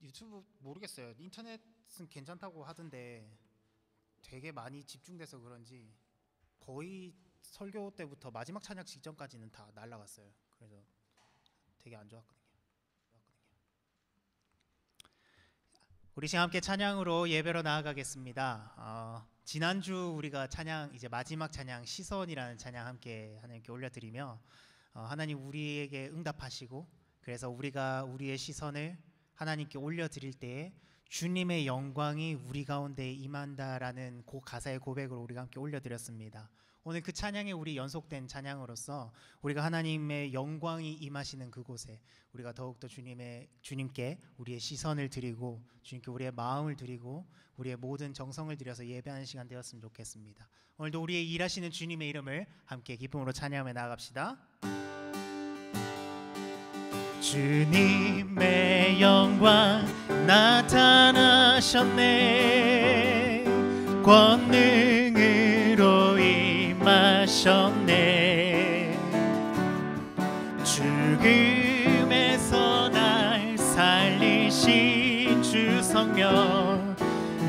유튜브 모르겠어요. 인터넷은 괜찮다고 하던데 되게 많이 집중돼서 그런지 거의 설교 때부터 마지막 찬양 직전까지는 다 날라갔어요. 그래서 되게 안 좋았거든요. 우리 지금 함께 찬양으로 예배로 나아가겠습니다. 지난주 우리가 찬양 이제 마지막 찬양 시선이라는 찬양 함께 하나님께 올려드리며 하나님 우리에게 응답하시고 그래서 우리가 우리의 시선을 하나님께 올려드릴 때에 주님의 영광이 우리 가운데 임한다라는 그 가사의 고백을 우리가 함께 올려드렸습니다. 오늘 그 찬양에 우리 연속된 찬양으로서 우리가 하나님의 영광이 임하시는 그곳에 우리가 더욱더 주님께 우리의 시선을 드리고 주님께 우리의 마음을 드리고 우리의 모든 정성을 들여서 예배하는 시간 되었으면 좋겠습니다. 오늘도 우리의 일하시는 주님의 이름을 함께 기쁨으로 찬양하며 나아갑시다. 주님의 영광 나타나셨네. 권능으로 임하셨네. 죽음에서 날 살리신 주 성령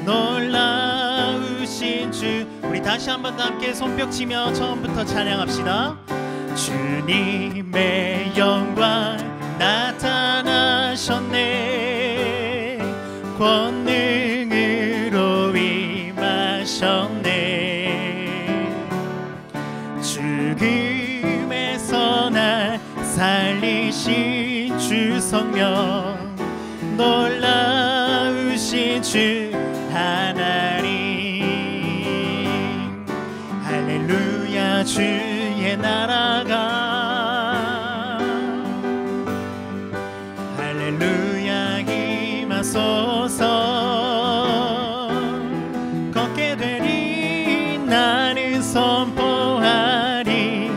놀라우신 주. 우리 다시 한 번 더 함께 손뼉치며 처음부터 찬양합시다. 주님의 영광 나타나셨네. 권능으로 임하셨네. 죽음에서 날 살리신 주 성령 놀라우신 주 하나님. 할렐루야. 주의 나라가 할렐루야 임하소서. 걷게 되리 나는 선포하리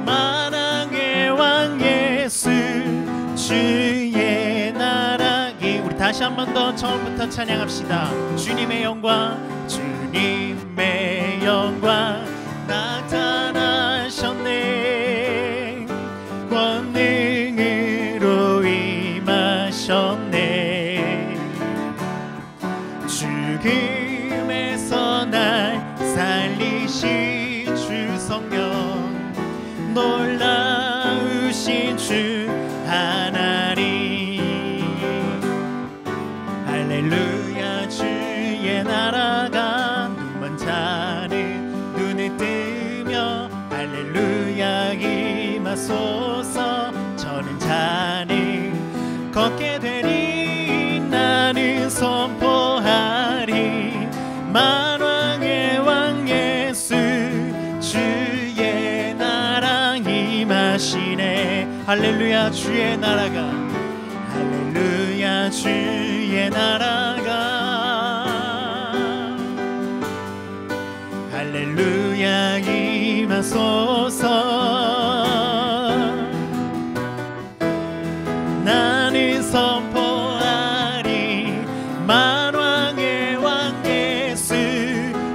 만왕의 왕 예수 주의 나라기. 우리 다시 한 번 더 처음부터 찬양합시다. 주님의 영광 주님의 영광 나타나셨네. 권능으로 임하셨네. 죽음에서 날 살리신 주 성령 놀라우신 주 하나님. 할렐루야. 주의 나라가 눈먼 자는 눈을 뜨며 할렐루야 임하소서. 저는 자는 걷게 되리 나는 선포하리 만왕의 왕 예수 주의 나라 임하시네. 할렐루야. 주의 나라가 할렐루야. 주의 나라가 할렐루야 임하소서. 나는 선포하리 만왕의 왕 예수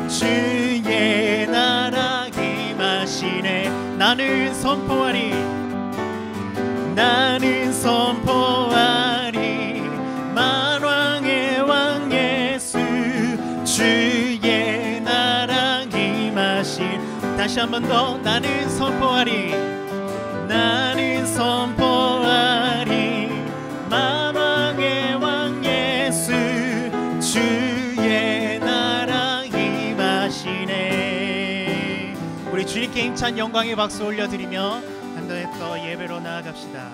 주의 나라 임하시네. 나는 선포하리 나는 선포하리 만왕의 왕 예수 주의 나라 임하신. 다시 한 번 더. 나는 선포하리 나는 선포하리 만왕의 왕 예수 주의 나라 임하시네. 우리 주님께 힘찬 영광의 박수 올려드리며 한 번 더 예배로 나아갑시다.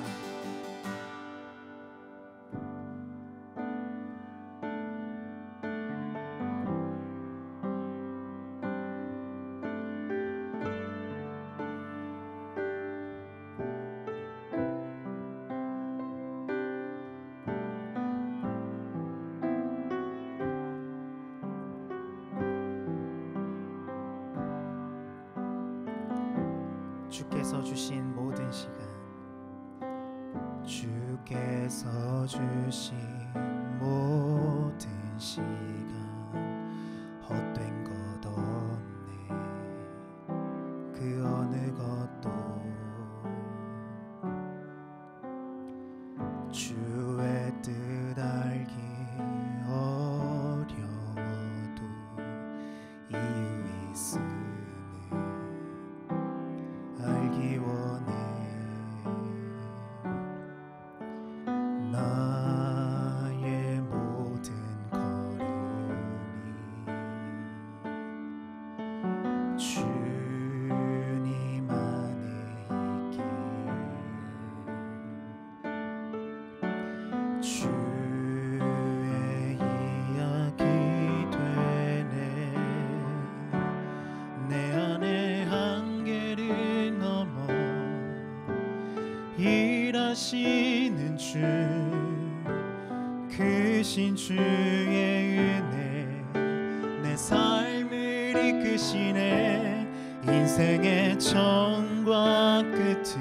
주께서 주신 모든 시간 주께서 주신 모든 시간 헛된 것 없네. 그 어느 것도 주의 뜻 알기 주의 이야기 되네. 내 안에 한계를 넘어 일하시는 주, 크신 주의 은혜, 내 삶을 이끄시네. 인생의 처음과 끝을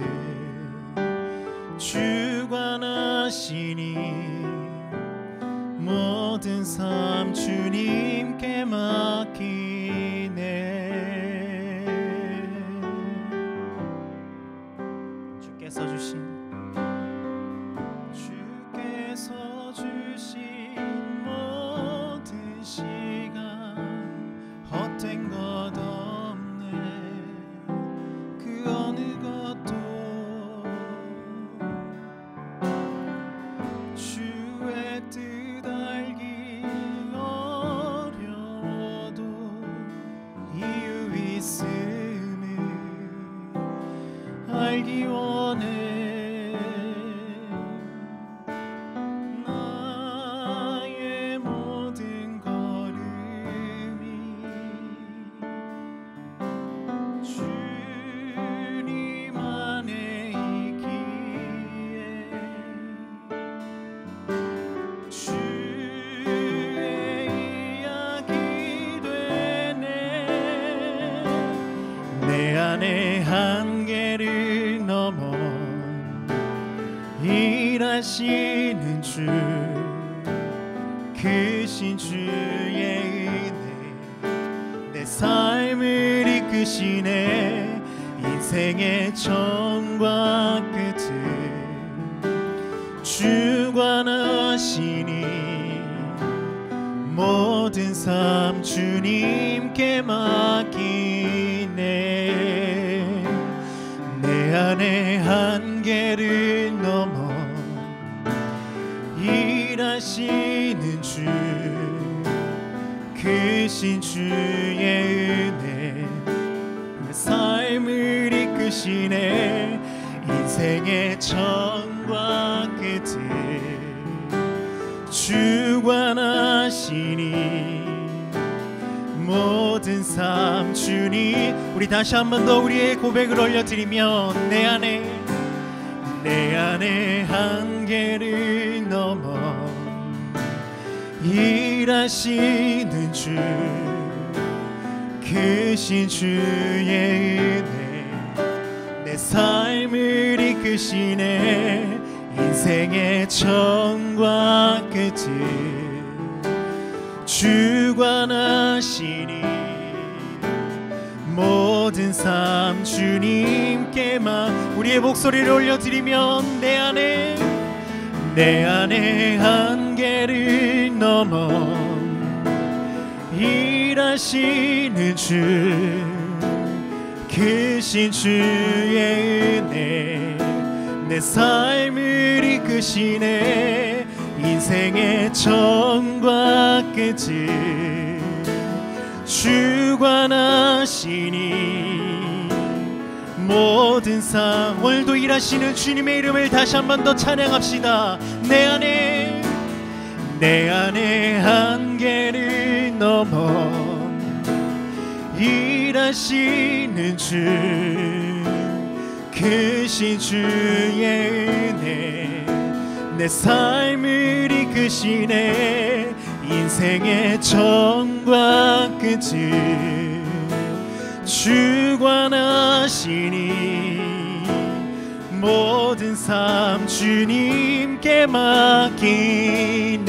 주관하시니 모든 삶 주님께 맡기네. 주께서 주신 모든 시간 헛된 것 없네. 그 어느 것도 주의 뜻 알기 어려워도 이유 있음을 알기 원해. 내 안에 한계를 넘어 일하시는 주, 크신 주의 은혜, 내 삶을 이끄시네. 인생의 처음과 끝을 주관하시니 모든 삶 주님께 맡기네. 내 안에 한계를 넘어 일하시는 주, 크신 주의 은혜, 내 삶을 이끄시네. 인생의 처음과 끝을 주관하시니 모든 삶 주님. 우리 다시 한 번 더 우리의 고백을 올려드리며 내 안에 한계를 넘어 일하시는 주, 크신 주의 은혜, 내 삶을 이끄시네. 인생의 처음과 끝을 주관하시니 모든 삶 주님께만. 우리의 목소리를 올려드리며 내 안에 한계를 넘어 일하시는 주, 크신 주의 은혜, 내 삶을 이끄시네. 인생의 처음과 끝을 주관하시니 모든 삶. 오늘도 일하시는 주님의 이름을 다시 한 번 더 찬양합시다. 내 안에 한계를 넘어 일하시는 주, 크신 주의 은혜, 내 삶을 이끄시네. 인생의 처음과 끝을 주관하시니 모든 삶 주님께 맡기네.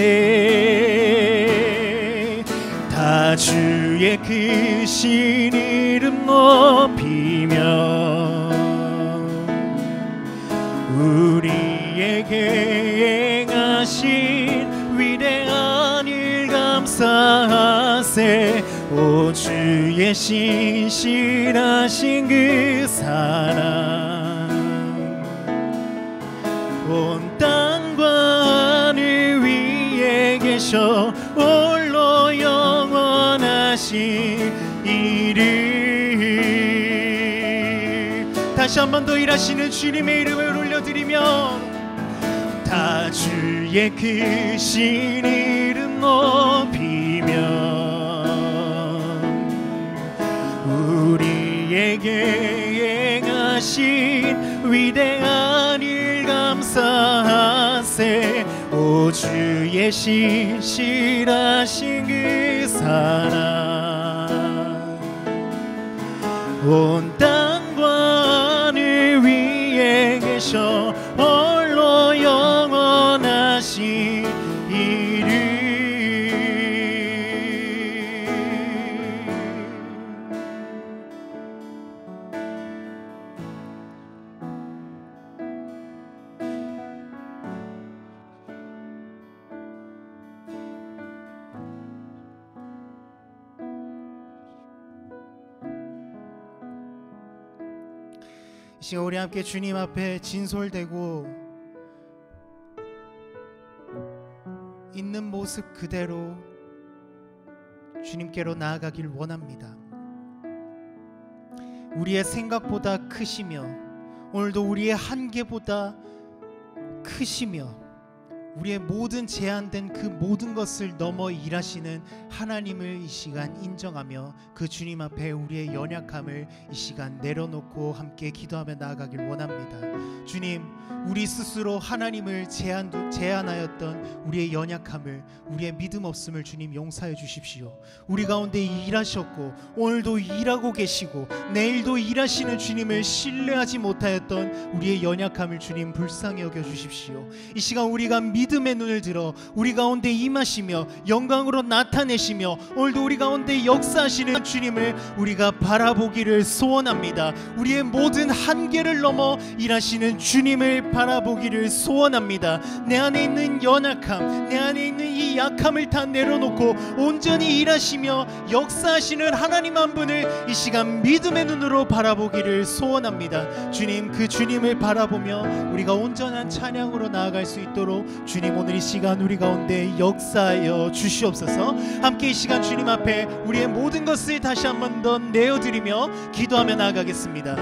다 주의 크신 이름 높이며 우리에게 행하신 위대한 일 감사하세. 오 주의 신실하신 그 사랑 온 땅과 하늘 위에 계셔 홀로 영원하신 이름. 다시 한 번 더 일하시는 주님의 이름을 올려드리며 다 주의 크신 이름 높이며 우리에게 행하신 위대한 일 감사하세. 오 주의 신실하신 그 사랑 온 땅과 하늘 위에 계셔 홀로 영원하신 이름. 이 시간 우리 함께 주님 앞에 진솔되고 있는 모습 그대로 주님께로 나아가길 원합니다. 우리의 생각보다 크시며 오늘도 우리의 한계보다 크시며 우리의 모든 제한된 그 모든 것을 넘어 일하시는 하나님을 이 시간 인정하며 그 주님 앞에 우리의 연약함을 이 시간 내려놓고 함께 기도하며 나아가길 원합니다. 주님, 우리 스스로 하나님을 제한하였던 우리의 연약함을, 우리의 믿음 없음을 주님 용서해 주십시오. 우리 가운데 일하셨고 오늘도 일하고 계시고 내일도 일하시는 주님을 신뢰하지 못하였던 우리의 연약함을 주님 불쌍히 여겨 주십시오. 이 시간 우리가 믿음의 눈을 들어 우리 가운데 임하시며 영광으로 나타내시며 오늘도 우리 가운데 역사하시는 주님을 우리가 바라보기를 소원합니다. 우리의 모든 한계를 넘어 일하시는 주님을 바라보기를 소원합니다. 내 안에 있는 연약함, 내 안에 있는 이 약함을 다 내려놓고 온전히 일하시며 역사하시는 하나님 한 분을 이 시간 믿음의 눈으로 바라보기를 소원합니다. 주님, 그 주님을 바라보며 우리가 온전한 찬양으로 나아갈 수 있도록 주님 오늘 이 시간 우리 가운데 역사하여 주시옵소서. 함께 이 시간 주님 앞에 우리의 모든 것을 다시 한 번 더 내어드리며 기도하며 나아가겠습니다.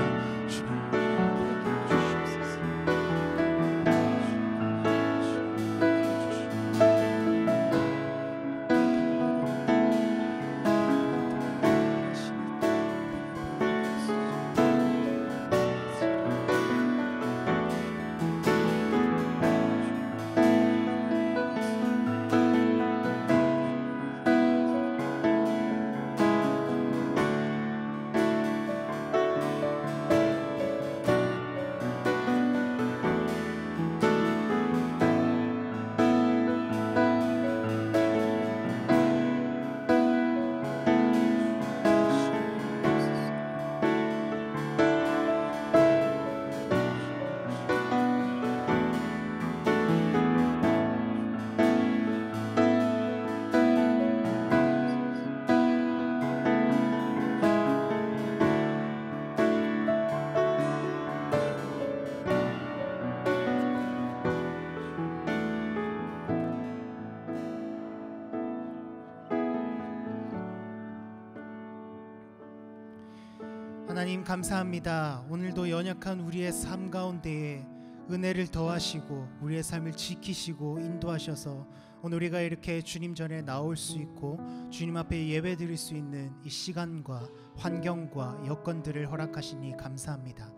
하나님 감사합니다. 오늘도 연약한 우리의 삶 가운데에 은혜를 더하시고 우리의 삶을 지키시고 인도하셔서 오늘 우리가 이렇게 주님 전에 나올 수 있고 주님 앞에 예배 드릴 수 있는 이 시간과 환경과 여건들을 허락하시니 감사합니다.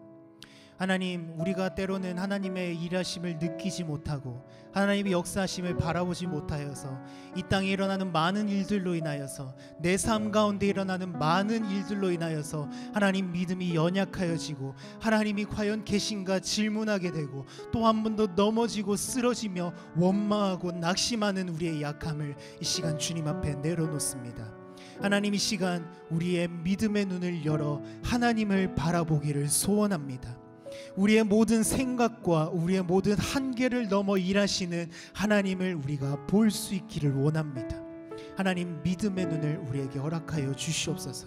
하나님, 우리가 때로는 하나님의 일하심을 느끼지 못하고 하나님의 역사하심을 바라보지 못하여서 이 땅에 일어나는 많은 일들로 인하여서 내 삶 가운데 일어나는 많은 일들로 인하여서 하나님 믿음이 연약하여지고 하나님이 과연 계신가 질문하게 되고 또 한 번 더 넘어지고 쓰러지며 원망하고 낙심하는 우리의 약함을 이 시간 주님 앞에 내려놓습니다. 하나님, 이 시간 우리의 믿음의 눈을 열어 하나님을 바라보기를 소원합니다. 우리의 모든 생각과 우리의 모든 한계를 넘어 일하시는 하나님을 우리가 볼 수 있기를 원합니다. 하나님, 믿음의 눈을 우리에게 허락하여 주시옵소서.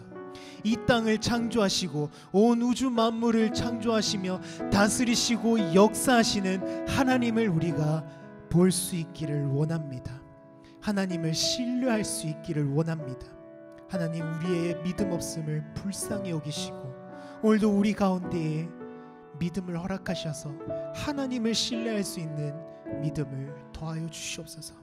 이 땅을 창조하시고 온 우주 만물을 창조하시며 다스리시고 역사하시는 하나님을 우리가 볼 수 있기를 원합니다. 하나님을 신뢰할 수 있기를 원합니다. 하나님, 우리의 믿음 없음을 불쌍히 여기시고 오늘도 우리 가운데에 믿음을 허락하셔서 하나님을 신뢰할 수 있는 믿음을 더하여 주시옵소서.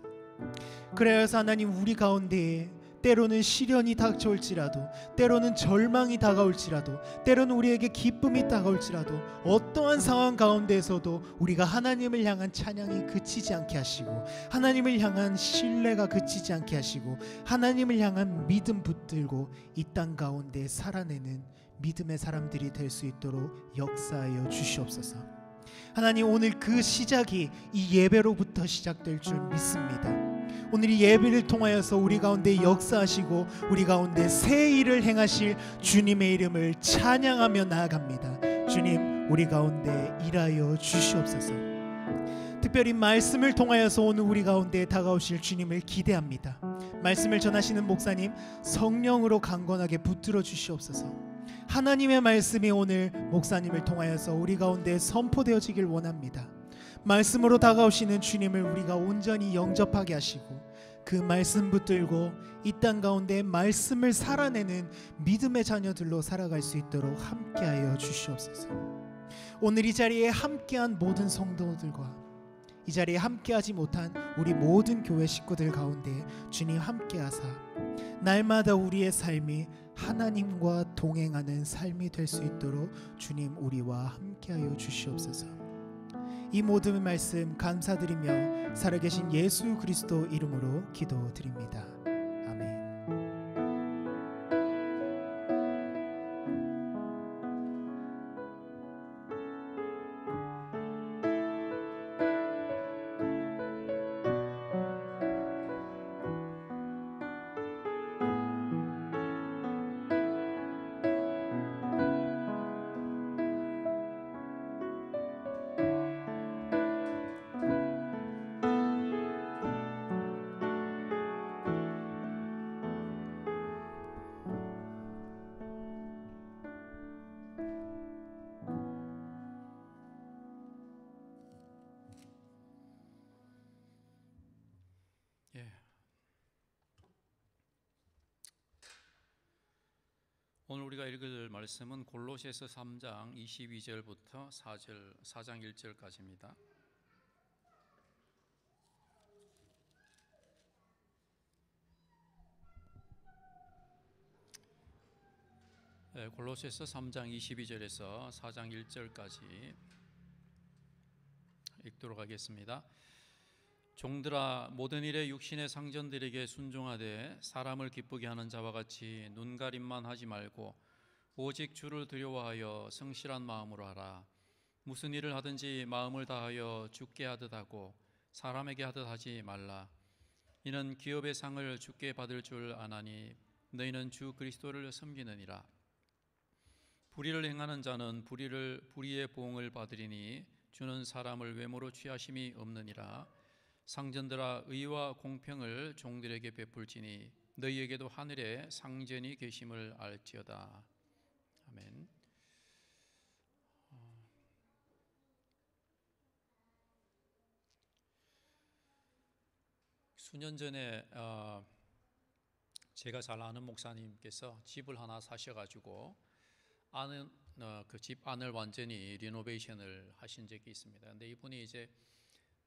그래서 하나님, 우리 가운데에 때로는 시련이 닥쳐올지라도, 때로는 절망이 다가올지라도, 때로는 우리에게 기쁨이 다가올지라도, 어떠한 상황 가운데에서도 우리가 하나님을 향한 찬양이 그치지 않게 하시고, 하나님을 향한 신뢰가 그치지 않게 하시고, 하나님을 향한 믿음 붙들고 이 땅 가운데 살아내는 믿음의 사람들이 될 수 있도록 역사하여 주시옵소서. 하나님, 오늘 그 시작이 이 예배로부터 시작될 줄 믿습니다. 오늘 이 예배를 통하여서 우리 가운데 역사하시고 우리 가운데 새 일을 행하실 주님의 이름을 찬양하며 나아갑니다. 주님, 우리 가운데 일하여 주시옵소서. 특별히 말씀을 통하여서 오늘 우리 가운데 다가오실 주님을 기대합니다. 말씀을 전하시는 목사님, 성령으로 강건하게 붙들어 주시옵소서. 하나님의 말씀이 오늘 목사님을 통하여서 우리 가운데 선포되어지길 원합니다. 말씀으로 다가오시는 주님을 우리가 온전히 영접하게 하시고, 그 말씀 붙들고 이 땅 가운데 말씀을 살아내는 믿음의 자녀들로 살아갈 수 있도록 함께하여 주시옵소서. 오늘 이 자리에 함께한 모든 성도들과 이 자리에 함께하지 못한 우리 모든 교회 식구들 가운데 주님 함께하사 날마다 우리의 삶이 하나님과 동행하는 삶이 될 수 있도록 주님 우리와 함께하여 주시옵소서. 이 모든 말씀 감사드리며 살아계신 예수 그리스도 이름으로 기도드립니다. 아멘. 오늘 우리가 읽을 말씀은 골로새서 3장 22절부터 4장 1절까지입니다. 골로새서 3장 22절에서 4장 1절까지 읽도록 하겠습니다. 종들아, 모든 일에 육신의 상전들에게 순종하되 사람을 기쁘게 하는 자와 같이 눈가림만 하지 말고 오직 주를 두려워하여 성실한 마음으로 하라. 무슨 일을 하든지 마음을 다하여 주께 하듯 하고 사람에게 하듯 하지 말라. 이는 기업의 상을 주께 받을 줄 아나니 너희는 주 그리스도를 섬기느니라. 불의를 행하는 자는 불의의 보응을 받으리니 주는 사람을 외모로 취하심이 없느니라. 상전들아, 의와 공평을 종들에게 베풀지니 너희에게도 하늘에 상전이 계심을 알지어다. 아멘. 수년 전에 제가 잘 아는 목사님께서 집을 하나 사셔가지고 그 집 안을 완전히 리노베이션을 하신 적이 있습니다. 근데 이분이 이제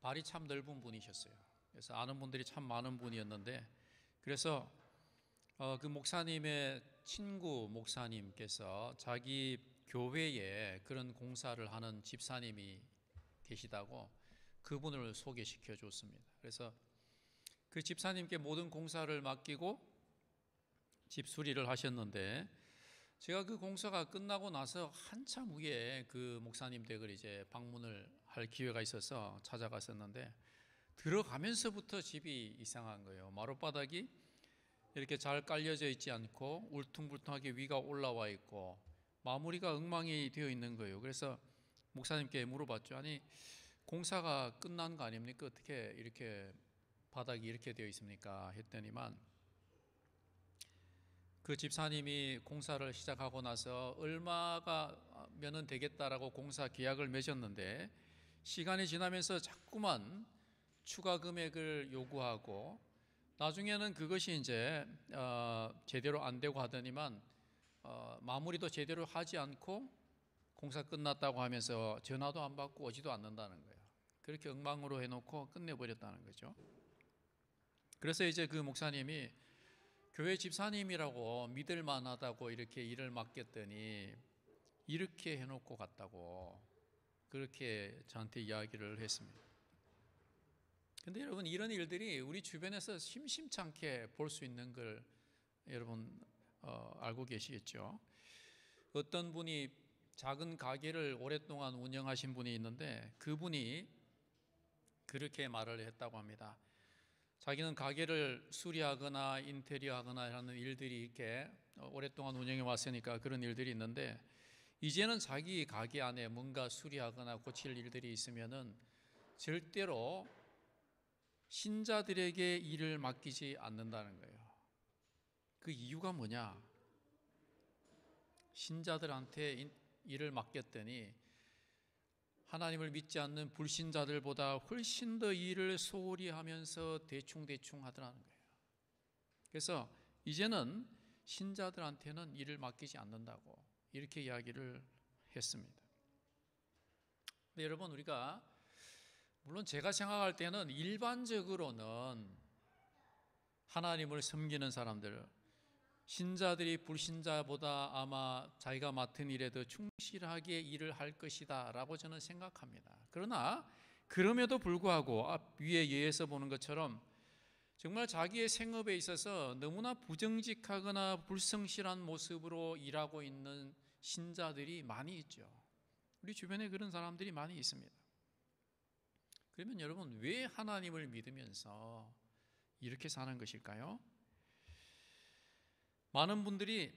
발이 참 넓은 분이셨어요. 그래서 아는 분들이 참 많은 분이었는데, 그래서 그 목사님의 친구 목사님께서 자기 교회에 그런 공사를 하는 집사님이 계시다고 그분을 소개시켜 줬습니다. 그래서 그 집사님께 모든 공사를 맡기고 집 수리를 하셨는데, 제가 그 공사가 끝나고 나서 한참 후에 그 목사님 댁을 이제 방문을 할 기회가 있어서 찾아갔었는데, 들어가면서부터 집이 이상한 거예요. 마룻바닥이 이렇게 잘 깔려져 있지 않고 울퉁불퉁하게 위가 올라와 있고 마무리가 엉망이 되어 있는 거예요. 그래서 목사님께 물어봤죠. 아니, 공사가 끝난 거 아닙니까? 어떻게 이렇게 바닥이 이렇게 되어 있습니까? 했더니만 그 집사님이 공사를 시작하고 나서 얼마가 면은 되겠다라고 공사 계약을 맺었는데, 시간이 지나면서 자꾸만 추가 금액을 요구하고 나중에는 그것이 이제 제대로 안 되고 하더니만 마무리도 제대로 하지 않고 공사 끝났다고 하면서 전화도 안 받고 오지도 않는다는 거예요. 그렇게 엉망으로 해놓고 끝내버렸다는 거죠. 그래서 이제 그 목사님이 교회 집사님이라고 믿을 만하다고 이렇게 일을 맡겼더니 이렇게 해놓고 갔다고 그렇게 저한테 이야기를 했습니다. 근데 여러분, 이런 일들이 우리 주변에서 심심찮게 볼 수 있는 걸 여러분 알고 계시겠죠. 어떤 분이 작은 가게를 오랫동안 운영하신 분이 있는데 그분이 그렇게 말을 했다고 합니다. 자기는 가게를 수리하거나 인테리어 하거나 하는 일들이 이렇게 오랫동안 운영해 왔으니까 그런 일들이 있는데, 이제는 자기 가게 안에 뭔가 수리하거나 고칠 일들이 있으면은 절대로 신자들에게 일을 맡기지 않는다는 거예요. 그 이유가 뭐냐? 신자들한테 일을 맡겼더니 하나님을 믿지 않는 불신자들보다 훨씬 더 일을 소홀히 하면서 대충대충 하더라는 거예요. 그래서 이제는 신자들한테는 일을 맡기지 않는다고 이렇게 이야기를 했습니다. 근데 여러분, 우리가 물론 제가 생각할 때는 일반적으로는 하나님을 섬기는 사람들, 신자들이 불신자보다 아마 자기가 맡은 일에 더 충실하게 일을 할 것이다 라고 저는 생각합니다. 그러나 그럼에도 불구하고 앞 위에 예에서 보는 것처럼 정말 자기의 생업에 있어서 너무나 부정직하거나 불성실한 모습으로 일하고 있는 신자들이 많이 있죠. 우리 주변에 그런 사람들이 많이 있습니다. 그러면 여러분, 왜 하나님을 믿으면서 이렇게 사는 것일까요? 많은 분들이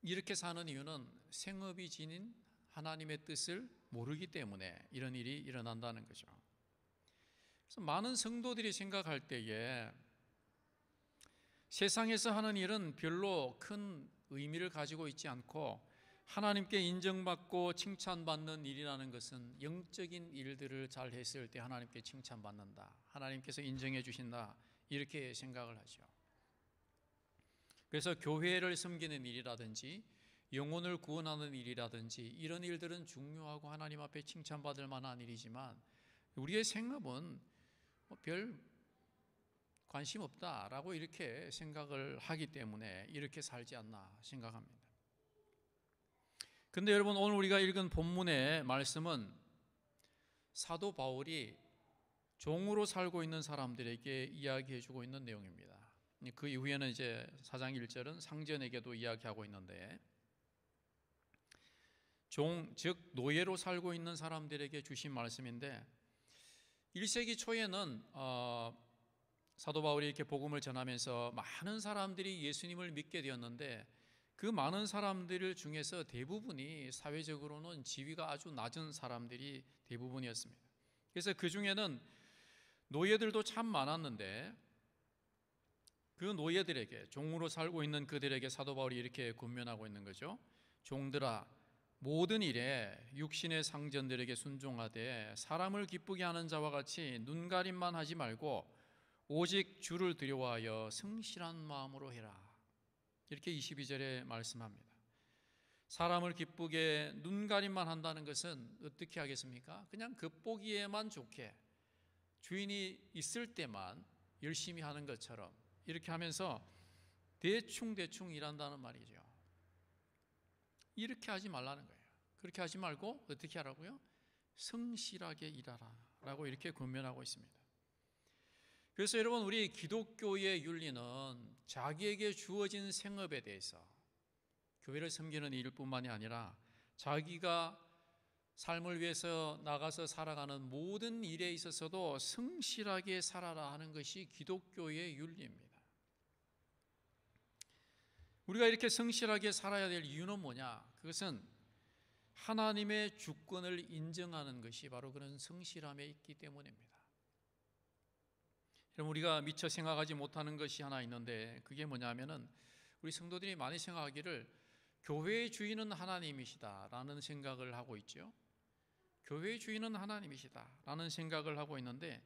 이렇게 사는 이유는 생업이 지닌 하나님의 뜻을 모르기 때문에 이런 일이 일어난다는 거죠. 그래서 많은 성도들이 생각할 때에 세상에서 하는 일은 별로 큰 의미를 가지고 있지 않고 하나님께 인정받고 칭찬받는 일이라는 것은 영적인 일들을 잘 했을 때 하나님께 칭찬받는다, 하나님께서 인정해 주신다, 이렇게 생각을 하죠. 그래서 교회를 섬기는 일이라든지 영혼을 구원하는 일이라든지 이런 일들은 중요하고 하나님 앞에 칭찬받을 만한 일이지만 우리의 생업은 별 관심 없다라고 이렇게 생각을 하기 때문에 이렇게 살지 않나 생각합니다. 근데 여러분, 오늘 우리가 읽은 본문의 말씀은 사도 바울이 종으로 살고 있는 사람들에게 이야기해 주고 있는 내용입니다. 그 이후에는 이제 4장 1절은 상전에게도 이야기하고 있는데, 종, 즉 노예로 살고 있는 사람들에게 주신 말씀인데 1세기 초에는 사도 바울이 이렇게 복음을 전하면서 많은 사람들이 예수님을 믿게 되었는데 그 많은 사람들 중에서 대부분이 사회적으로는 지위가 아주 낮은 사람들이 대부분이었습니다. 그래서 그 중에는 노예들도 참 많았는데 그 노예들에게, 종으로 살고 있는 그들에게 사도 바울이 이렇게 권면하고 있는 거죠. 종들아, 모든 일에 육신의 상전들에게 순종하되 사람을 기쁘게 하는 자와 같이 눈가림만 하지 말고 오직 주를 두려워하여 성실한 마음으로 해라. 이렇게 22절에 말씀합니다. 사람을 기쁘게 눈가림만 한다는 것은 어떻게 하겠습니까? 그냥 겉보기에만 좋게 주인이 있을 때만 열심히 하는 것처럼 이렇게 하면서 대충 일한다는 말이죠. 이렇게 하지 말라는 거예요. 그렇게 하지 말고 어떻게 하라고요? 성실하게 일하라 라고 이렇게 권면하고 있습니다. 그래서 여러분, 우리 기독교의 윤리는 자기에게 주어진 생업에 대해서 교회를 섬기는 일뿐만이 아니라 자기가 삶을 위해서 나가서 살아가는 모든 일에 있어서도 성실하게 살아라 하는 것이 기독교의 윤리입니다. 우리가 이렇게 성실하게 살아야 될 이유는 뭐냐? 그것은 하나님의 주권을 인정하는 것이 바로 그런 성실함에 있기 때문입니다. 여러분, 우리가 미처 생각하지 못하는 것이 하나 있는데 그게 뭐냐면은 우리 성도들이 많이 생각하기를 교회의 주인은 하나님이시다라는 생각을 하고 있죠. 교회의 주인은 하나님이시다라는 생각을 하고 있는데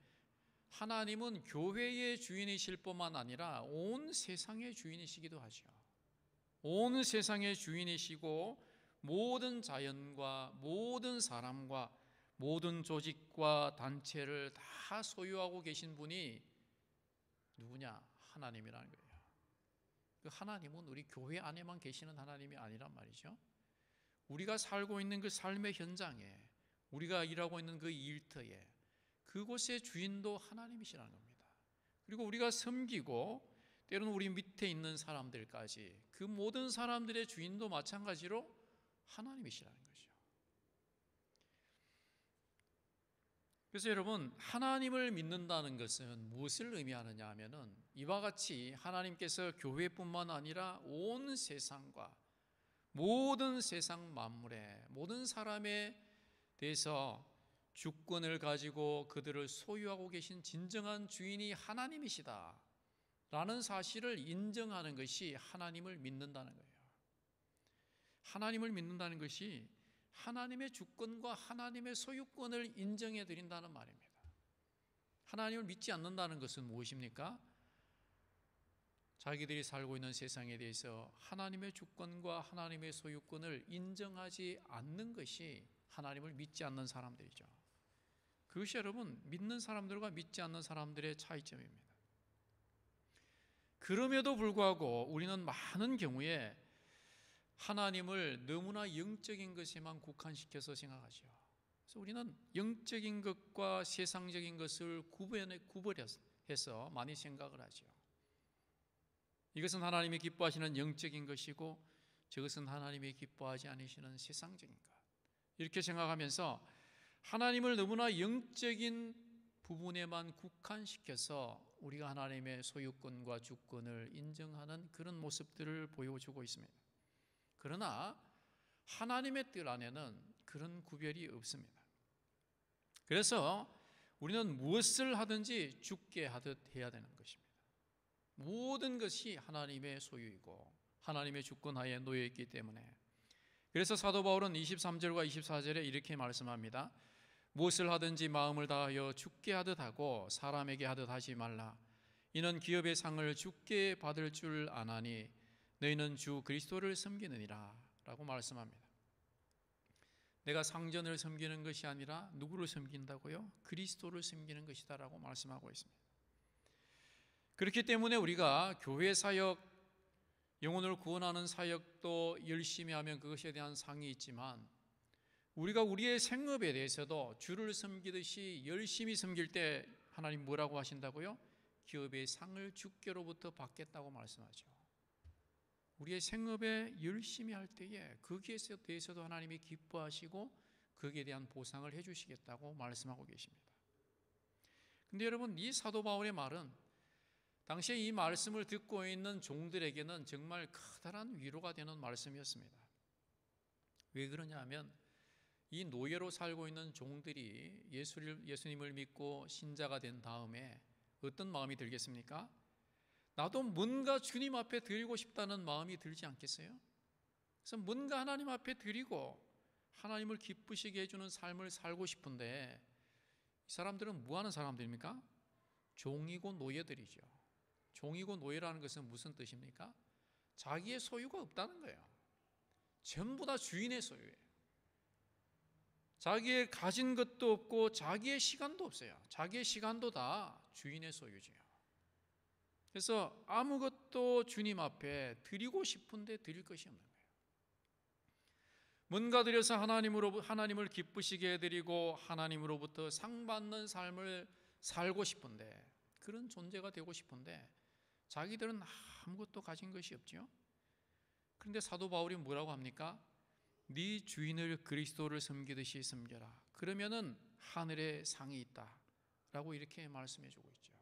하나님은 교회의 주인이실 뿐만 아니라 온 세상의 주인이시기도 하죠. 온 세상의 주인이시고 모든 자연과 모든 사람과 모든 조직과 단체를 다 소유하고 계신 분이 누구냐? 하나님이라는 거예요. 그 하나님은 우리 교회 안에만 계시는 하나님이 아니란 말이죠. 우리가 살고 있는 그 삶의 현장에, 우리가 일하고 있는 그 일터에, 그곳의 주인도 하나님이시라는 겁니다. 그리고 우리가 섬기고 때로는 우리 밑에 있는 사람들까지, 그 모든 사람들의 주인도 마찬가지로 하나님이시라는 거죠. 그래서 여러분, 하나님을 믿는다는 것은 무엇을 의미하느냐 하면은 이와 같이 하나님께서 교회뿐만 아니라 온 세상과 모든 세상 만물에, 모든 사람에 대해서 주권을 가지고 그들을 소유하고 계신 진정한 주인이 하나님이시다 라는 사실을 인정하는 것이 하나님을 믿는다는 거예요. 하나님을 믿는다는 것이 하나님의 주권과 하나님의 소유권을 인정해 드린다는 말입니다. 하나님을 믿지 않는다는 것은 무엇입니까? 자기들이 살고 있는 세상에 대해서 하나님의 주권과 하나님의 소유권을 인정하지 않는 것이 하나님을 믿지 않는 사람들이죠. 그것이 여러분, 믿는 사람들과 믿지 않는 사람들의 차이점입니다. 그럼에도 불구하고 우리는 많은 경우에 하나님을 너무나 영적인 것에만 국한시켜서 생각하죠. 그래서 우리는 영적인 것과 세상적인 것을 구별해서 많이 생각을 하죠. 이것은 하나님이 기뻐하시는 영적인 것이고 저것은 하나님이 기뻐하지 않으시는 세상적인 것, 이렇게 생각하면서 하나님을 너무나 영적인 부분에만 국한시켜서 우리가 하나님의 소유권과 주권을 인정하는 그런 모습들을 보여주고 있습니다. 그러나 하나님의 뜻 안에는 그런 구별이 없습니다. 그래서 우리는 무엇을 하든지 주께 하듯 해야 되는 것입니다. 모든 것이 하나님의 소유이고 하나님의 주권하에 놓여있기 때문에, 그래서 사도 바울은 23절과 24절에 이렇게 말씀합니다. 무엇을 하든지 마음을 다하여 주께 하듯 하고 사람에게 하듯 하지 말라. 이는 기업의 상을 주께 받을 줄 아나니 너희는 주 그리스도를 섬기느니라 라고 말씀합니다. 내가 상전을 섬기는 것이 아니라 누구를 섬긴다고요? 그리스도를 섬기는 것이다 라고 말씀하고 있습니다. 그렇기 때문에 우리가 교회 사역, 영혼을 구원하는 사역도 열심히 하면 그것에 대한 상이 있지만, 우리가 우리의 생업에 대해서도 주를 섬기듯이 열심히 섬길 때 하나님 뭐라고 하신다고요? 기업의 상을 주께로부터 받겠다고 말씀하죠. 우리의 생업에 열심히 할 때에 거기에 대해서도 하나님이 기뻐하시고 거기에 대한 보상을 해주시겠다고 말씀하고 계십니다. 근데 여러분, 이 사도 바울의 말은 당시에 이 말씀을 듣고 있는 종들에게는 정말 커다란 위로가 되는 말씀이었습니다. 왜 그러냐 하면 이 노예로 살고 있는 종들이 예수님을 믿고 신자가 된 다음에 어떤 마음이 들겠습니까? 나도 뭔가 주님 앞에 드리고 싶다는 마음이 들지 않겠어요? 그래서 뭔가 하나님 앞에 드리고 하나님을 기쁘시게 해주는 삶을 살고 싶은데, 이 사람들은 뭐 하는 사람들입니까? 종이고 노예들이죠. 종이고 노예라는 것은 무슨 뜻입니까? 자기의 소유가 없다는 거예요. 전부 다 주인의 소유예요. 자기의 가진 것도 없고 자기의 시간도 없어요. 자기의 시간도 다 주인의 소유죠. 그래서 아무것도 주님 앞에 드리고 싶은데 드릴 것이 없는 거예요. 뭔가 드려서 하나님을 기쁘시게 해드리고 하나님으로부터 상 받는 삶을 살고 싶은데, 그런 존재가 되고 싶은데 자기들은 아무것도 가진 것이 없죠. 그런데 사도 바울이 뭐라고 합니까? 네 주인을 그리스도를 섬기듯이 섬겨라. 그러면은 하늘에 상이 있다 라고 이렇게 말씀해 주고 있죠.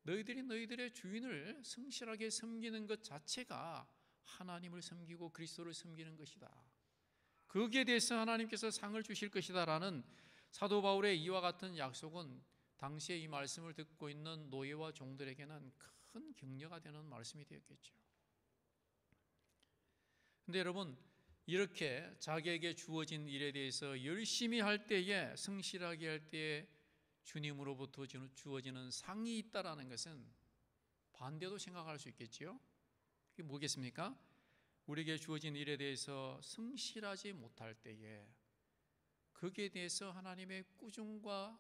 너희들이 너희들의 주인을 성실하게 섬기는 것 자체가 하나님을 섬기고 그리스도를 섬기는 것이다. 거기에 대해서 하나님께서 상을 주실 것이다 라는 사도 바울의 이와 같은 약속은 당시에 이 말씀을 듣고 있는 노예와 종들에게는 큰 격려가 되는 말씀이 되었겠죠. 그런데 여러분, 이렇게 자기에게 주어진 일에 대해서 열심히 할 때에, 성실하게 할 때에 주님으로부터 주어지는 상이 있다라는 것은 반대도 생각할 수 있겠지요. 그게 뭐겠습니까? 우리에게 주어진 일에 대해서 성실하지 못할 때에 거기에 대해서 하나님의 꾸중과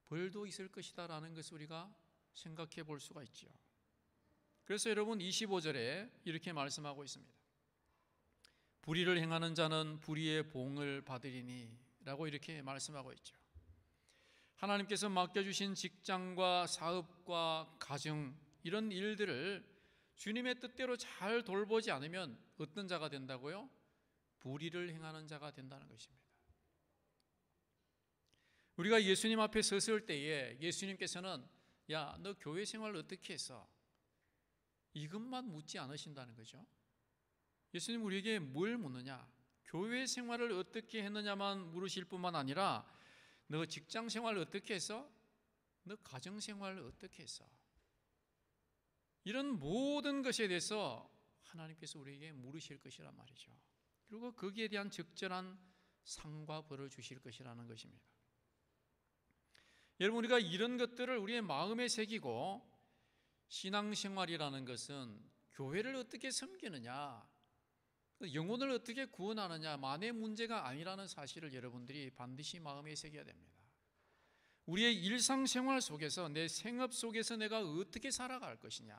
벌도 있을 것이다라는 것을 우리가 생각해 볼 수가 있죠. 그래서 여러분 25절에 이렇게 말씀하고 있습니다. 불의를 행하는 자는 불의의 봉을 받으리니 라고 이렇게 말씀하고 있죠. 하나님께서 맡겨주신 직장과 사업과 가정 이런 일들을 주님의 뜻대로 잘 돌보지 않으면 어떤 자가 된다고요? 불의를 행하는 자가 된다는 것입니다. 우리가 예수님 앞에 섰을 때에 예수님께서는 야, 너 교회 생활 어떻게 했어? 이것만 묻지 않으신다는 거죠. 예수님 우리에게 뭘 묻느냐? 교회 생활을 어떻게 했느냐만 물으실 뿐만 아니라 너 직장 생활 어떻게 했어? 너 가정 생활 어떻게 했어? 이런 모든 것에 대해서 하나님께서 우리에게 물으실 것이란 말이죠. 그리고 거기에 대한 적절한 상과 벌을 주실 것이라는 것입니다. 여러분 우리가 이런 것들을 우리의 마음에 새기고 신앙생활이라는 것은 교회를 어떻게 섬기느냐, 영혼을 어떻게 구원하느냐만의 문제가 아니라는 사실을 여러분들이 반드시 마음에 새겨야 됩니다. 우리의 일상생활 속에서 내 생업 속에서 내가 어떻게 살아갈 것이냐,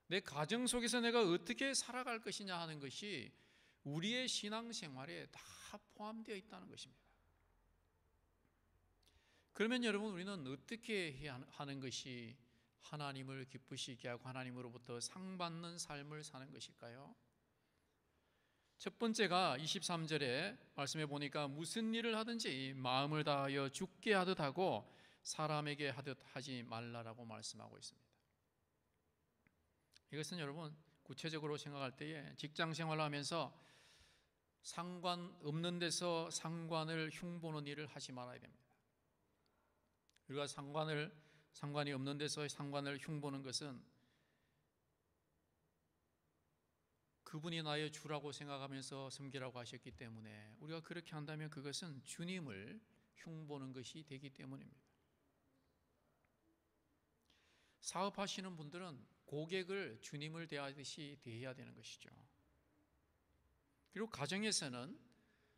내 가정 속에서 내가 어떻게 살아갈 것이냐 하는 것이 우리의 신앙생활에 다 포함되어 있다는 것입니다. 그러면 여러분 우리는 어떻게 해야 하는 것이 하나님을 기쁘시게 하고 하나님으로부터 상받는 삶을 사는 것일까요? 첫 번째가 23절에 말씀해 보니까 무슨 일을 하든지 마음을 다하여 죽게 하듯 하고 사람에게 하듯 하지 말라라고 말씀하고 있습니다. 이것은 여러분 구체적으로 생각할 때에 직장 생활을 하면서 상관 없는 데서 상관을 흉보는 일을 하지 말아야 됩니다. 우리가 상관이 없는 데서 상관을 흉보는 것은 그분이 나의 주라고 생각하면서 섬기라고 하셨기 때문에 우리가 그렇게 한다면 그것은 주님을 흉보는 것이 되기 때문입니다. 사업하시는 분들은 고객을 주님을 대하듯이 대해야 되는 것이죠. 그리고 가정에서는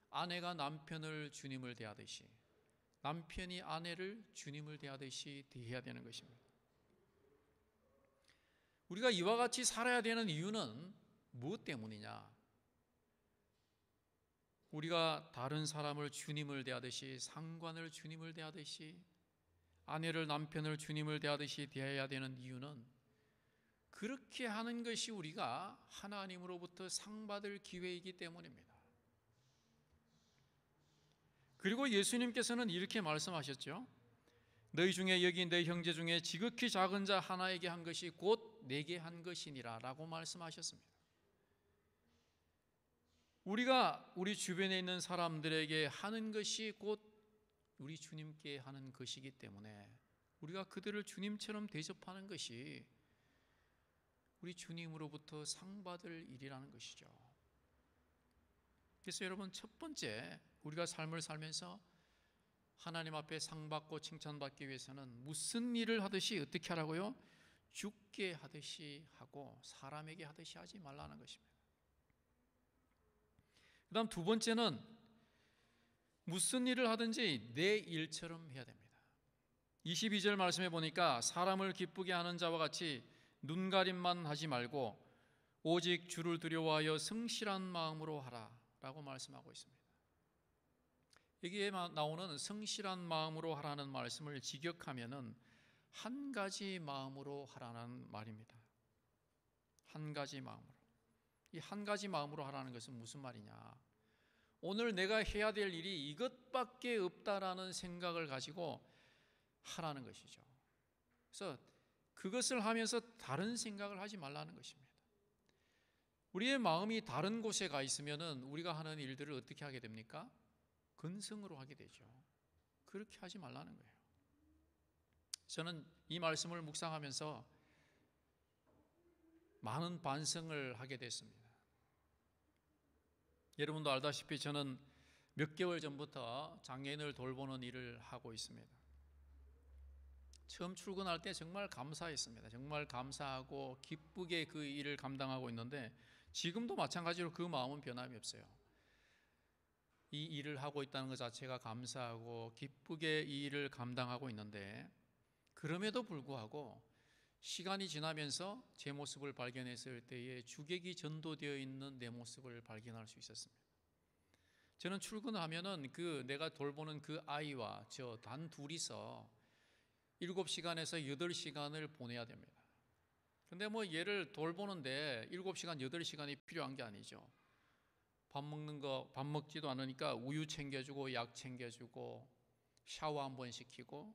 아내가 남편을 주님을 대하듯이, 남편이 아내를 주님을 대하듯이 대해야 되는 것입니다. 우리가 이와 같이 살아야 되는 이유는 무엇 때문이냐? 우리가 다른 사람을 주님을 대하듯이, 상관을 주님을 대하듯이, 아내를 남편을 주님을 대하듯이 대해야 되는 이유는 그렇게 하는 것이 우리가 하나님으로부터 상받을 기회이기 때문입니다. 그리고 예수님께서는 이렇게 말씀하셨죠. 너희 중에 여기 내 형제 중에 지극히 작은 자 하나에게 한 것이 곧 내게 한 것이니라 라고 말씀하셨습니다. 우리가 우리 주변에 있는 사람들에게 하는 것이 곧 우리 주님께 하는 것이기 때문에 우리가 그들을 주님처럼 대접하는 것이 우리 주님으로부터 상받을 일이라는 것이죠. 그래서 여러분 첫 번째 우리가 삶을 살면서 하나님 앞에 상받고 칭찬받기 위해서는 무슨 일을 하듯이 어떻게 하라고요? 죽게 하듯이 하고 사람에게 하듯이 하지 말라는 것입니다. 그 다음 두 번째는 무슨 일을 하든지 내 일처럼 해야 됩니다. 22절 말씀해 보니까 사람을 기쁘게 하는 자와 같이 눈가림만 하지 말고 오직 주를 두려워하여 성실한 마음으로 하라 라고 말씀하고 있습니다. 여기에 나오는 성실한 마음으로 하라는 말씀을 직역하면은 한 가지 마음으로 하라는 말입니다. 한 가지 마음으로. 이 한 가지 마음으로 하라는 것은 무슨 말이냐? 오늘 내가 해야 될 일이 이것밖에 없다라는 생각을 가지고 하라는 것이죠. 그래서 그것을 하면서 다른 생각을 하지 말라는 것입니다. 우리의 마음이 다른 곳에 가 있으면은 우리가 하는 일들을 어떻게 하게 됩니까? 근성으로 하게 되죠. 그렇게 하지 말라는 거예요. 저는 이 말씀을 묵상하면서 많은 반성을 하게 됐습니다. 여러분도 알다시피 저는 몇 개월 전부터 장애인을 돌보는 일을 하고 있습니다. 처음 출근할 때 정말 감사했습니다. 정말 감사하고 기쁘게 그 일을 감당하고 있는데 지금도 마찬가지로 그 마음은 변함이 없어요. 이 일을 하고 있다는 것 자체가 감사하고 기쁘게 이 일을 감당하고 있는데, 그럼에도 불구하고 시간이 지나면서 제 모습을 발견했을 때에 주객이 전도되어 있는 내 모습을 발견할 수 있었습니다. 저는 출근하면은 내가 돌보는 그 아이와 저 단 둘이서 7시간에서 8시간을 보내야 됩니다. 근데 뭐 얘를 돌보는데 7시간, 8시간이 필요한 게 아니죠. 밥 먹지도 않으니까 우유 챙겨주고, 약 챙겨주고, 샤워 한 번 시키고,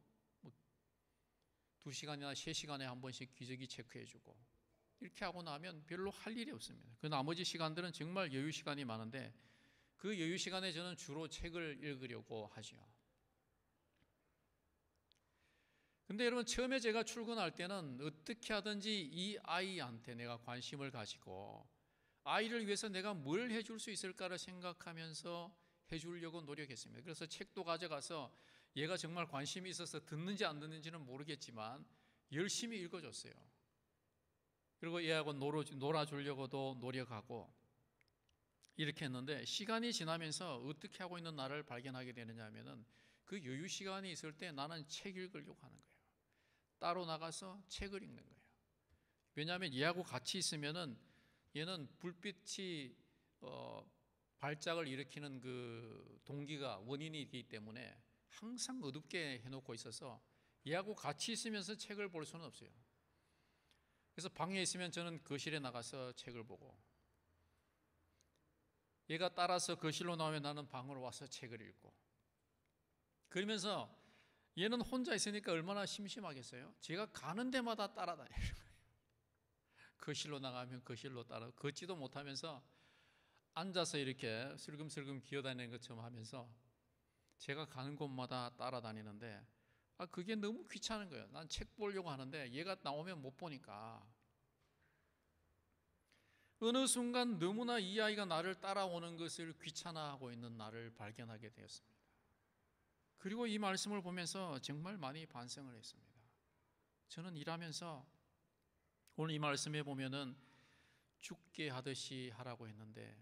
2시간이나 3시간에 한 번씩 기저귀 체크해주고, 이렇게 하고 나면 별로 할 일이 없습니다. 그 나머지 시간들은 정말 여유 시간이 많은데, 그 여유 시간에 저는 주로 책을 읽으려고 하죠. 근데 여러분, 처음에 제가 출근할 때는 어떻게 하든지 이 아이한테 내가 관심을 가지고 아이를 위해서 내가 뭘 해줄 수 있을까를 생각하면서 해주려고 노력했습니다. 그래서 책도 가져가서 얘가 정말 관심이 있어서 듣는지 안 듣는지는 모르겠지만 열심히 읽어줬어요. 그리고 얘하고 놀아주려고도 노력하고 이렇게 했는데, 시간이 지나면서 어떻게 하고 있는 나를 발견하게 되느냐 하면은 그 여유 시간이 있을 때 나는 책 읽으려고 하는 거예요. 따로 나가서 책을 읽는 거예요. 왜냐하면 얘하고 같이 있으면은 얘는 불빛이 발작을 일으키는 그 동기가 원인이 있기 때문에 항상 어둡게 해놓고 있어서 얘하고 같이 있으면서 책을 볼 수는 없어요. 그래서 방에 있으면 저는 거실에 나가서 책을 보고, 얘가 따라서 거실로 나오면 나는 방으로 와서 책을 읽고, 그러면서 얘는 혼자 있으니까 얼마나 심심하겠어요? 제가 가는 데마다 따라다니는 거예요. 거실로 나가면 거실로 따라, 걷지도 못하면서 앉아서 이렇게 슬금슬금 기어다니는 것처럼 하면서 제가 가는 곳마다 따라다니는데, 그게 너무 귀찮은 거예요. 난 책 보려고 하는데 얘가 나오면 못 보니까. 어느 순간 너무나 이 아이가 나를 따라오는 것을 귀찮아하고 있는 나를 발견하게 되었습니다. 그리고 이 말씀을 보면서 정말 많이 반성을 했습니다. 저는 일하면서 오늘 이 말씀에 보면은 죽게 하듯이 하라고 했는데,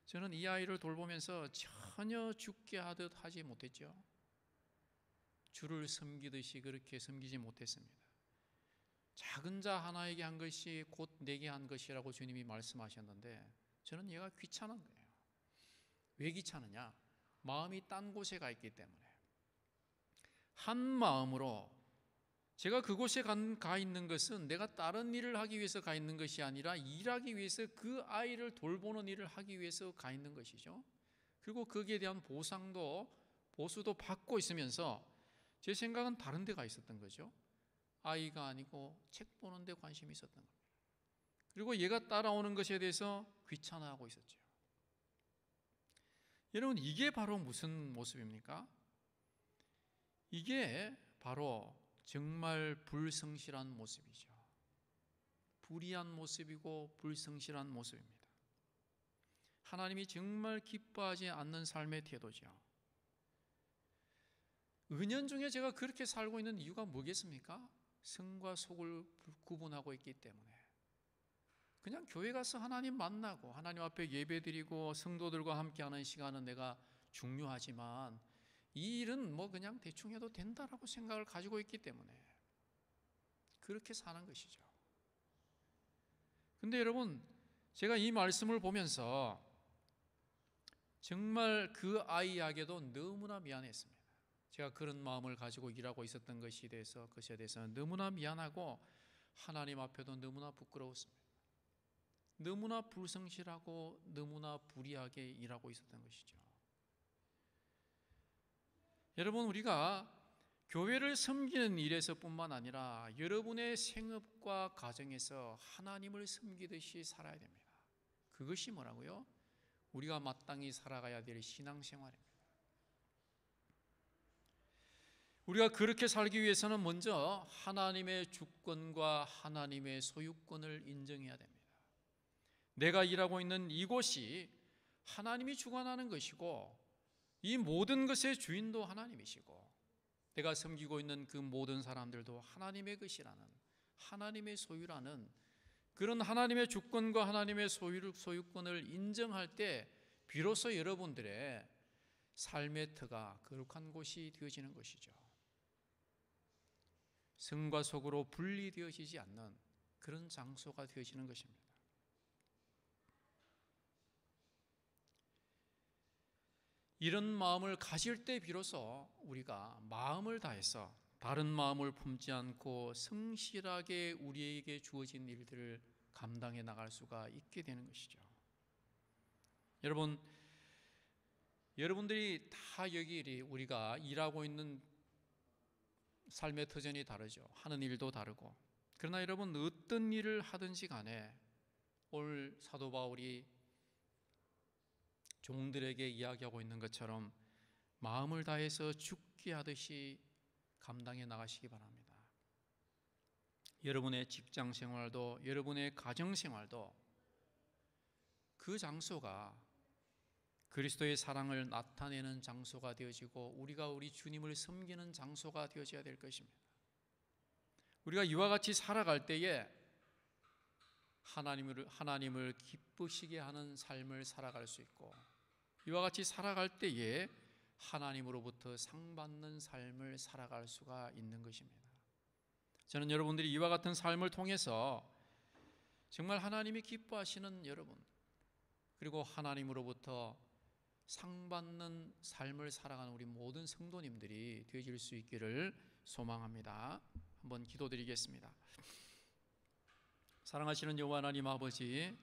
저는 이 아이를 돌보면서 전혀 죽게 하듯 하지 못했죠. 주를 섬기듯이 그렇게 섬기지 못했습니다. 작은 자 하나에게 한 것이 곧 내게 한 것이라고 주님이 말씀하셨는데, 저는 얘가 귀찮은 거예요. 왜 귀찮으냐? 마음이 딴 곳에 가 있기 때문에. 한 마음으로 제가 그곳에 가 있는 것은 내가 다른 일을 하기 위해서 가 있는 것이 아니라 일하기 위해서, 그 아이를 돌보는 일을 하기 위해서 가 있는 것이죠. 그리고 거기에 대한 보수도 받고 있으면서 제 생각은 다른 데가 있었던 거죠. 아이가 아니고 책 보는 데 관심이 있었던 겁니다. 그리고 얘가 따라오는 것에 대해서 귀찮아하고 있었죠. 여러분, 이게 바로 무슨 모습입니까? 이게 바로 정말 불성실한 모습이죠. 불의한 모습이고 불성실한 모습입니다. 하나님이 정말 기뻐하지 않는 삶의 태도죠. 은연중에 제가 그렇게 살고 있는 이유가 뭐겠습니까? 성과 속을 구분하고 있기 때문에. 그냥 교회 가서 하나님 만나고 하나님 앞에 예배드리고 성도들과 함께하는 시간은 내가 중요하지만, 이 일은 뭐 그냥 대충 해도 된다라고 생각을 가지고 있기 때문에 그렇게 사는 것이죠. 근데 여러분, 제가 이 말씀을 보면서 정말 그 아이에게도 너무나 미안했습니다. 제가 그런 마음을 가지고 일하고 있었던 것에 대해서는 너무나 미안하고 하나님 앞에도 너무나 부끄러웠습니다. 너무나 불성실하고 너무나 불의하게 일하고 있었던 것이죠. 여러분, 우리가 교회를 섬기는 일에서뿐만 아니라 여러분의 생업과 가정에서 하나님을 섬기듯이 살아야 됩니다. 그것이 뭐라고요? 우리가 마땅히 살아가야 될 신앙생활입니다. 우리가 그렇게 살기 위해서는 먼저 하나님의 주권과 하나님의 소유권을 인정해야 됩니다. 내가 일하고 있는 이곳이 하나님이 주관하는 것이고, 이 모든 것의 주인도 하나님이시고, 내가 섬기고 있는 그 모든 사람들도 하나님의 것이라는, 하나님의 소유라는 그런 하나님의 주권과 하나님의 소유권을 인정할 때 비로소 여러분들의 삶의 터가 거룩한 곳이 되어지는 것이죠. 성과 속으로 분리되어지지 않는 그런 장소가 되어지는 것입니다. 이런 마음을 가질 때 비로소 우리가 마음을 다해서 다른 마음을 품지 않고 성실하게 우리에게 주어진 일들을 감당해 나갈 수가 있게 되는 것이죠. 여러분들이 다 여기 우리가 일하고 있는 삶의 터전이 다르죠. 하는 일도 다르고. 그러나 여러분, 어떤 일을 하든지 간에 오늘 사도 바울이 종들에게 이야기하고 있는 것처럼 마음을 다해서 죽게 하듯이 감당해 나가시기 바랍니다. 여러분의 직장 생활도, 여러분의 가정 생활도 그 장소가 그리스도의 사랑을 나타내는 장소가 되어지고 우리가 우리 주님을 섬기는 장소가 되어져야 될 것입니다. 우리가 이와 같이 살아갈 때에 하나님을 기쁘시게 하는 삶을 살아갈 수 있고, 이와 같이 살아갈 때에 하나님으로부터 상받는 삶을 살아갈 수가 있는 것입니다. 저는 여러분들이 이와 같은 삶을 통해서 정말 하나님이 기뻐하시는 여러분, 그리고 하나님으로부터 상받는 삶을 살아가는 우리 모든 성도님들이 되어질 수 있기를 소망합니다. 한번 기도드리겠습니다. 사랑하시는 여호와 하나님 아버지,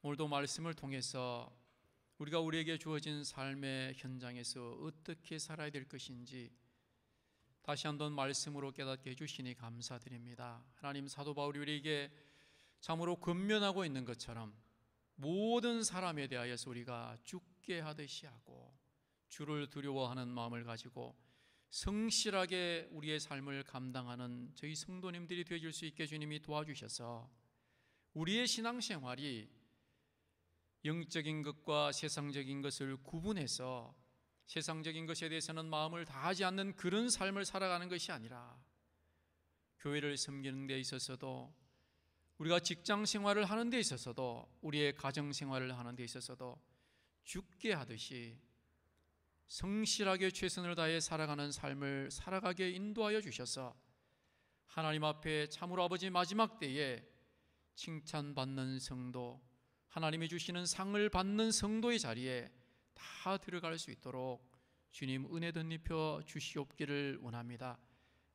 오늘도 말씀을 통해서 우리가 우리에게 주어진 삶의 현장에서 어떻게 살아야 될 것인지 다시 한번 말씀으로 깨닫게 해주시니 감사드립니다. 하나님, 사도 바울이 우리에게 참으로 권면하고 있는 것처럼 모든 사람에 대하여서 우리가 죽게 하듯이 하고 주를 두려워하는 마음을 가지고 성실하게 우리의 삶을 감당하는 저희 성도님들이 되어질 수 있게 주님이 도와주셔서 우리의 신앙생활이 영적인 것과 세상적인 것을 구분해서 세상적인 것에 대해서는 마음을 다하지 않는 그런 삶을 살아가는 것이 아니라 교회를 섬기는 데 있어서도, 우리가 직장 생활을 하는 데 있어서도, 우리의 가정 생활을 하는 데 있어서도 죽게 하듯이 성실하게 최선을 다해 살아가는 삶을 살아가게 인도하여 주셔서 하나님 앞에 참으로 아버지 마지막 때에 칭찬받는 성도, 하나님이 주시는 상을 받는 성도의 자리에 다 들어갈 수 있도록 주님 은혜 덧입혀 주시옵기를 원합니다.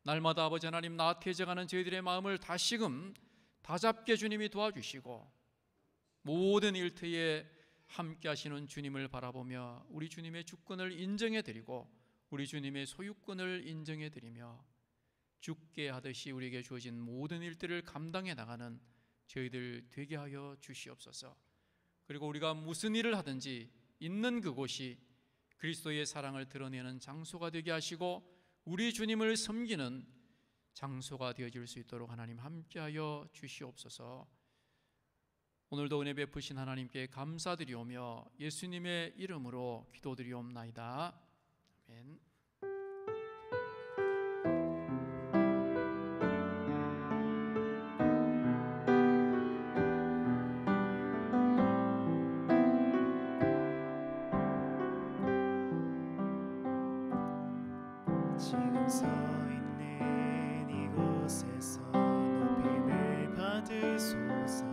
날마다 아버지 하나님 나태해져가는 저희들의 마음을 다시금 다잡게 주님이 도와주시고 모든 일터에 함께 하시는 주님을 바라보며 우리 주님의 주권을 인정해 드리고 우리 주님의 소유권을 인정해 드리며 죽게 하듯이 우리에게 주어진 모든 일들을 감당해 나가는 저희들 되게 하여 주시옵소서. 그리고 우리가 무슨 일을 하든지 있는 그곳이 그리스도의 사랑을 드러내는 장소가 되게 하시고 우리 주님을 섬기는 장소가 되어질 수 있도록 하나님 함께하여 주시옵소서. 오늘도 은혜 베푸신 하나님께 감사드리오며 예수님의 이름으로 기도드리옵나이다. 아멘. 지금 서 있는 이곳에서 높임을 받으소서.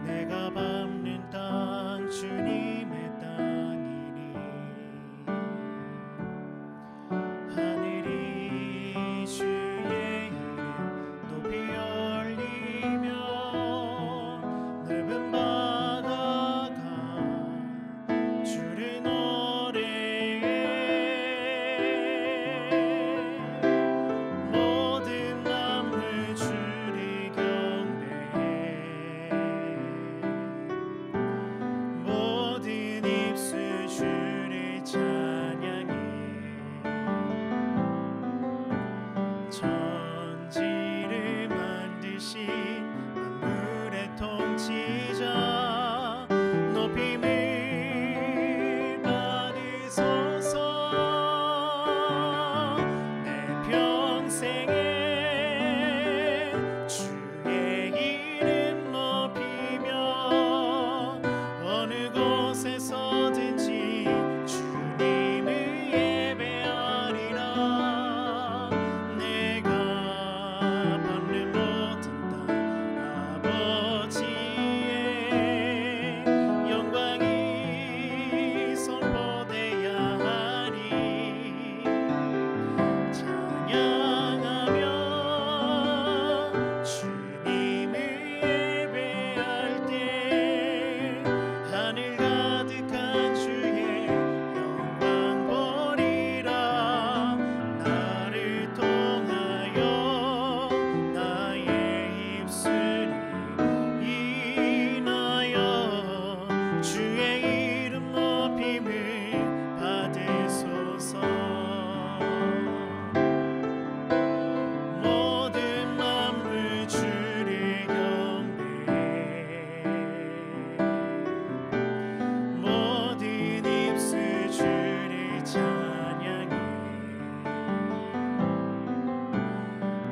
내가 밟는 땅 주님의 땅이니 하늘이 주의 이름 높이 올리며 넓은 바다가 주를 노래해 모든 만물 주를 경배해 모든 입술 주를 찬양해 천지를 만드신 만물의 통치자 높임을 받으소서. 내 평생에 주의 이름 높이며 어느 곳에서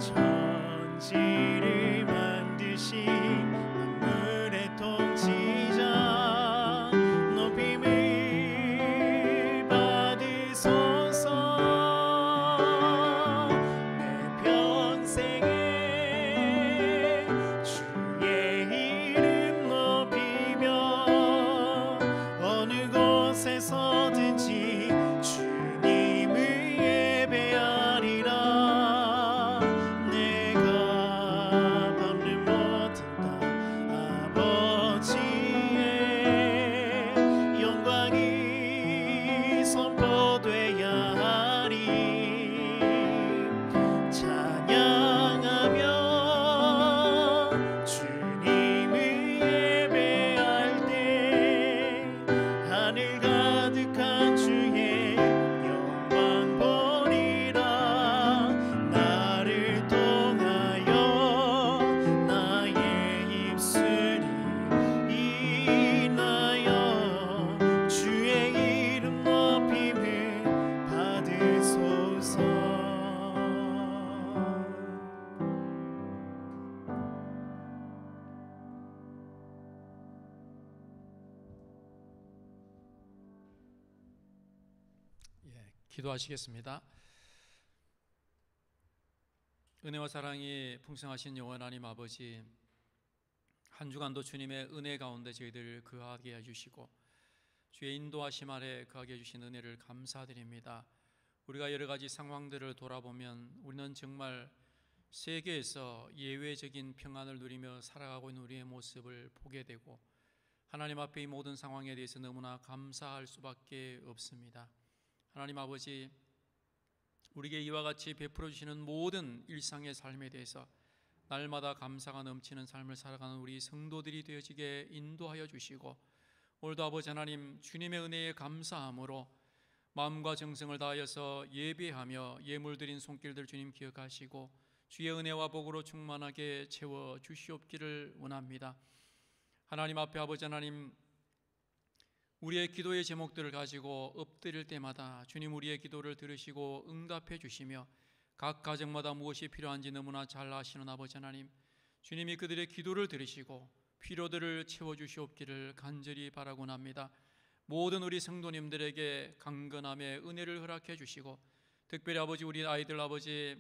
천지를 만드신 만물의 통치자 높임을 받으소서. 내 평생에 주의 이름 높이며 어느 곳에서든지 주님을 예배하리라. 내가 밟는 모든 땅 아버지의 영광이 선포돼야 하리. 찬양하며 주님을 예배할 때 하늘 가득한 주의 영광 보리라. 나를 통하여 나의 입술이 인하여 주의 이름 높임을 받으소서. 기도하시겠습니다. 은혜와 사랑이 풍성하신 영원 하나님 아버지, 한 주간도 주님의 은혜 가운데 저희들을 거하게 해주시고 주의 인도하심 아래 거하게 해주신 은혜를 감사드립니다. 우리가 여러 가지 상황들을 돌아보면 우리는 정말 세계에서 예외적인 평안을 누리며 살아가고 있는 우리의 모습을 보게 되고 하나님 앞에 이 모든 상황에 대해서 너무나 감사할 수밖에 없습니다. 하나님 아버지, 우리에게 이와 같이 베풀어 주시는 모든 일상의 삶에 대해서 날마다 감사가 넘치는 삶을 살아가는 우리 성도들이 되어지게 인도하여 주시고, 오늘도 아버지 하나님 주님의 은혜에 감사함으로 마음과 정성을 다하여서 예배하며 예물 드린 손길들 주님 기억하시고 주의 은혜와 복으로 충만하게 채워 주시옵기를 원합니다. 하나님 앞에 아버지 하나님, 우리의 기도의 제목들을 가지고 엎드릴 때마다 주님 우리의 기도를 들으시고 응답해 주시며 각 가정마다 무엇이 필요한지 너무나 잘 아시는 아버지 하나님, 주님이 그들의 기도를 들으시고 필요들을 채워주시옵기를 간절히 바라곤 합니다. 모든 우리 성도님들에게 강건함의 은혜를 허락해 주시고, 특별히 아버지 우리 아이들 아버지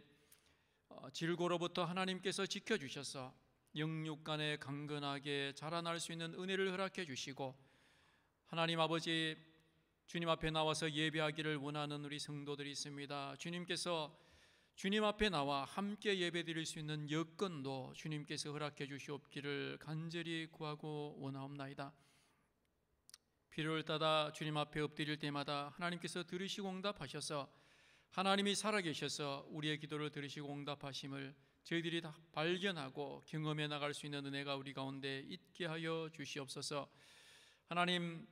질고로부터 하나님께서 지켜주셔서 영육간에 강건하게 자라날 수 있는 은혜를 허락해 주시고, 하나님 아버지 주님 앞에 나와서 예배하기를 원하는 우리 성도들이 있습니다. 주님께서 주님 앞에 나와 함께 예배드릴 수 있는 여건도 주님께서 허락해 주시옵기를 간절히 구하고 원하옵나이다. 필요를 따라 주님 앞에 엎드릴 때마다 하나님께서 들으시고 응답하셔서 하나님이 살아계셔서 우리의 기도를 들으시고 응답하심을 저희들이 다 발견하고 경험해 나갈 수 있는 은혜가 우리 가운데 있게 하여 주시옵소서. 하나님,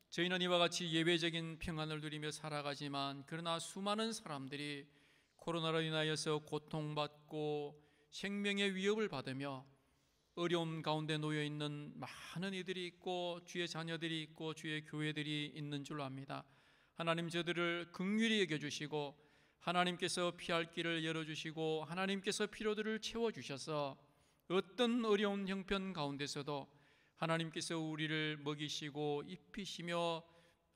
저희는 이와 같이 예외적인 평안을 누리며 살아가지만 그러나 수많은 사람들이 코로나로 인하여서 고통받고 생명의 위협을 받으며 어려움 가운데 놓여있는 많은 이들이 있고 주의 자녀들이 있고 주의 교회들이 있는 줄 압니다. 하나님, 저들을 긍휼히 여겨주시고 하나님께서 피할 길을 열어주시고 하나님께서 필요들을 채워주셔서 어떤 어려운 형편 가운데서도 하나님께서 우리를 먹이시고 입히시며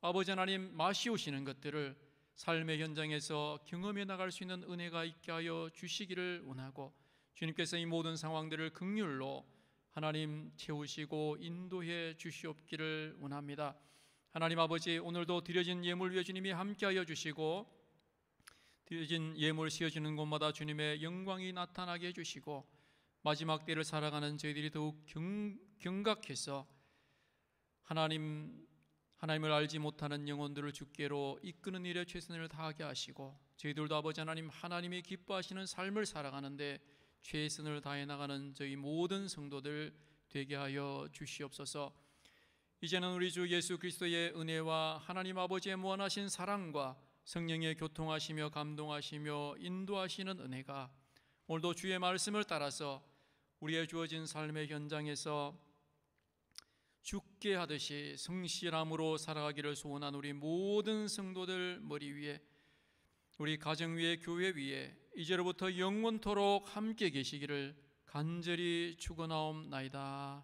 아버지 하나님 마시우시는 것들을 삶의 현장에서 경험해 나갈 수 있는 은혜가 있게 하여 주시기를 원하고, 주님께서 이 모든 상황들을 긍휼로 하나님 채우시고 인도해 주시옵기를 원합니다. 하나님 아버지, 오늘도 드려진 예물 위에 주님이 함께하여 주시고 드려진 예물 씌워주는 곳마다 주님의 영광이 나타나게 해주시고 마지막 때를 살아가는 저희들이 더욱 경각해서 하나님을 알지 못하는 영혼들을 주께로 이끄는 일에 최선을 다하게 하시고, 저희들도 아버지 하나님, 하나님이 기뻐하시는 삶을 살아가는데 최선을 다해 나가는 저희 모든 성도들 되게 하여 주시옵소서. 이제는 우리 주 예수 그리스도의 은혜와 하나님 아버지의 무한하신 사랑과 성령의 교통하시며 감동하시며 인도하시는 은혜가 오늘도 주의 말씀을 따라서 우리의 주어진 삶의 현장에서 죽게 하듯이 성실함으로 살아가기를 소원한 우리 모든 성도들 머리 위에, 우리 가정 위에, 교회 위에, 이제로부터 영원토록 함께 계시기를 간절히 축원하옵나이다.